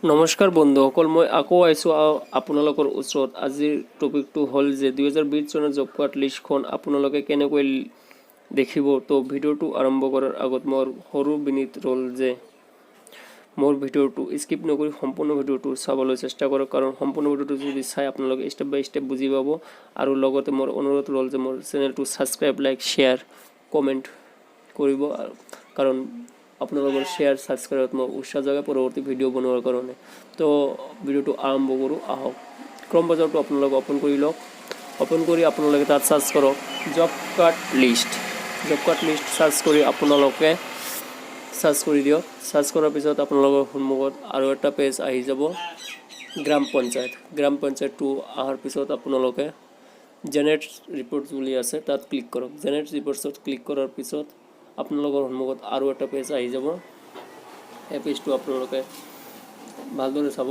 নমস্কাৰ বন্ধুসকল, মই আকৌ আহিছোঁ আপোনালোকৰ ওচৰত। আজিৰ টপিকটো হ'ল যে 2020 চনৰ জব কাৰ্ড লিষ্টখন আপোনালোকে কেনেকৈ দেখিব। তো ভিডিঅ'টো আৰম্ভ কৰাৰ আগত মোৰ সৰু বিনীত ৰ'ল যে মোৰ ভিডিঅ'টো স্কিপ নকৰি সম্পূৰ্ণ ভিডিঅ'টো চাবলৈ চেষ্টা কৰক, কাৰণ সম্পূৰ্ণ ভিডিঅ'টো যদি চাই আপোনালোকে ষ্টেপ বাই ষ্টেপ বুজি পাব। আৰু লগতে মোৰ অনুৰোধ ৰ'ল যে মোৰ চেনেলটো ছাবস্ক্ৰাইব, লাইক, শ্বেয়াৰ, কমেণ্ট কৰিব, কাৰণ আপোনালোকৰ শ্বেয়াৰ ছাবস্ক্ৰাইবত মই উৎসাহ যোগায় পৰৱৰ্তী ভিডিঅ' বনোৱাৰ কাৰণে। তো ভিডিঅ'টো আৰম্ভ কৰোঁ আহক। ক্ৰম ব্ৰাউজাৰটো আপোনালোকে অ'পন কৰি লওক। অ'পন কৰি আপোনালোকে তাত চাৰ্চ কৰক job card list. Job card list search কৰি আপোনালোকে চাৰ্চ কৰি দিয়ক। চাৰ্চ কৰাৰ পিছত আপোনালোকৰ সন্মুখত আৰু এটা পেজ আহি যাব, গ্ৰাম পঞ্চায়ত। গ্ৰাম পঞ্চায়তটো অহাৰ পিছত আপোনালোকে জেনেৰেট ৰিপৰ্টছ বুলি আছে, তাত ক্লিক কৰক। জেনেৰেট ৰিপৰ্টছত ক্লিক কৰাৰ পিছত আপোনালোকৰ সন্মুখত আৰু এটা পেজ আহি যাব। এই পেজটো আপোনালোকে ভালদৰে চাব।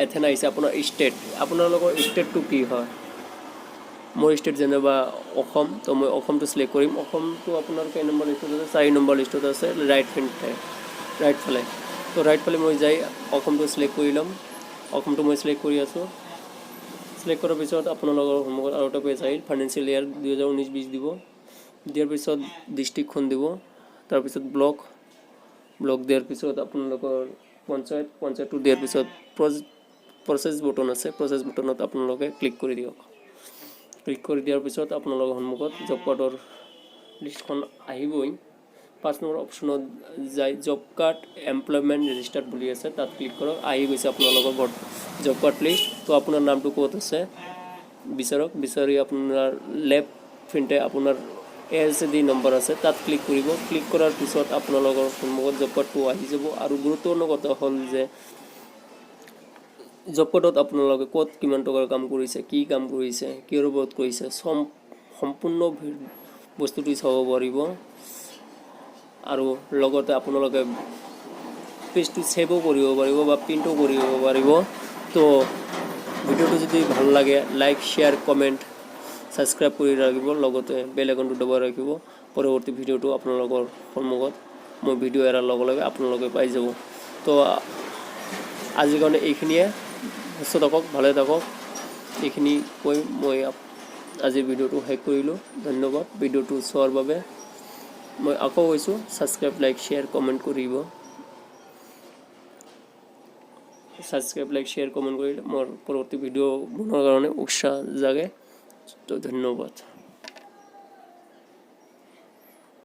এথেন আহিছে আপোনাৰ ষ্টেট। আপোনালোকৰ ষ্টেটটো কি হয়? মোৰ ষ্টেট যেনিবা অসম, তো মই অসমটো চিলেক্ট কৰিম। অসমটো আপোনাৰ কেই নম্বৰ লিষ্টত আছে? 4 নম্বৰ লিষ্টত আছে, ৰাইট ফালে। তো ৰাইট ফালে মই যাই অসমটো চিলেক্ট কৰি ল'ম। অসমটো মই চিলেক্ট কৰি আছোঁ। চিলেক্ট কৰাৰ পিছত আপোনালোকৰ সন্মুখত আৰু এটা পেজ আহিল, ফাইনেন্সিয়েল ইয়াৰ 2019-20 দিব। দিয়াৰ পিছত ডিষ্ট্ৰিক্টখন দিব, তাৰপিছত ব্লক দিয়াৰ পিছত আপোনালোকৰ পঞ্চায়তটো দিয়াৰ পিছত প্ৰচেছ বটন আছে, প্ৰচেছ বটনত আপোনালোকে ক্লিক কৰি দিয়ক। ক্লিক কৰি দিয়াৰ পিছত আপোনালোকৰ সন্মুখত জব কাৰ্ডৰ লিষ্টখন আহিবই। 5 নম্বৰ অপশ্যনত যাই জব কাৰ্ড এমপ্লয়মেণ্ট ৰেজিষ্টাৰ্ড বুলি আছে, তাত ক্লিক কৰক। আহি গৈছে আপোনালোকৰ জব কাৰ্ড লিষ্ট। তো আপোনাৰ নামটো ক'ত আছে বিচাৰক। বিচাৰি আপোনাৰ লেফ্ট ফিণ্টে আপোনাৰ ASD নম্বৰ আছে, তাত ক্লিক কৰিব। ক্লিক কৰাৰ পিছত আপোনালোকৰ সন্মুখত জব কাৰ্ডটো আহি যাব। আৰু গুৰুত্বপূৰ্ণ কথা হ'ল যে জব কাৰ্ডত আপোনালোকে ক'ত কিমান টকাৰ কাম কৰিছে, কি কাম কৰিছে, কিহৰ ওপৰত কৰিছে, সম্পূৰ্ণ বস্তুটো চাব পাৰিব। আৰু লগতে আপোনালোকে পেজটো ছেভো কৰিব পাৰিব বা প্ৰিণ্টো কৰিব পাৰিব। তো ভিডিঅ'টো যদি ভাল লাগে লাইক, শ্বেয়াৰ, কমেণ্ট, ছাবস্ক্ৰাইব কৰি ৰাখিব, লগতে বেল আইকনটো দবাই ৰাখিব। পৰৱৰ্তী ভিডিঅ'টো আপোনালোকৰ সন্মুখত মই ভিডিঅ' এৰাৰ লগে লগে আপোনালোকে পাই যাব। তো আজিৰ কাৰণে এইখিনিয়ে। সুস্থ থাকক, ভালে থাকক, এইখিনি কৈ মই আজিৰ ভিডিঅ'টো শেষ কৰিলোঁ। ধন্যবাদ ভিডিঅ'টো চোৱাৰ বাবে। মই আকৌ কৈছোঁ, ছাবস্ক্ৰাইব, লাইক, শ্বেয়াৰ, কমেণ্ট কৰিব। ছাবস্ক্ৰাইব, লাইক, শ্বেয়াৰ, কমেণ্ট কৰিলে মোৰ পৰৱৰ্তী ভিডিঅ' বনোৱাৰ কাৰণে উৎসাহ জাগে। তো ধন্যবাদ।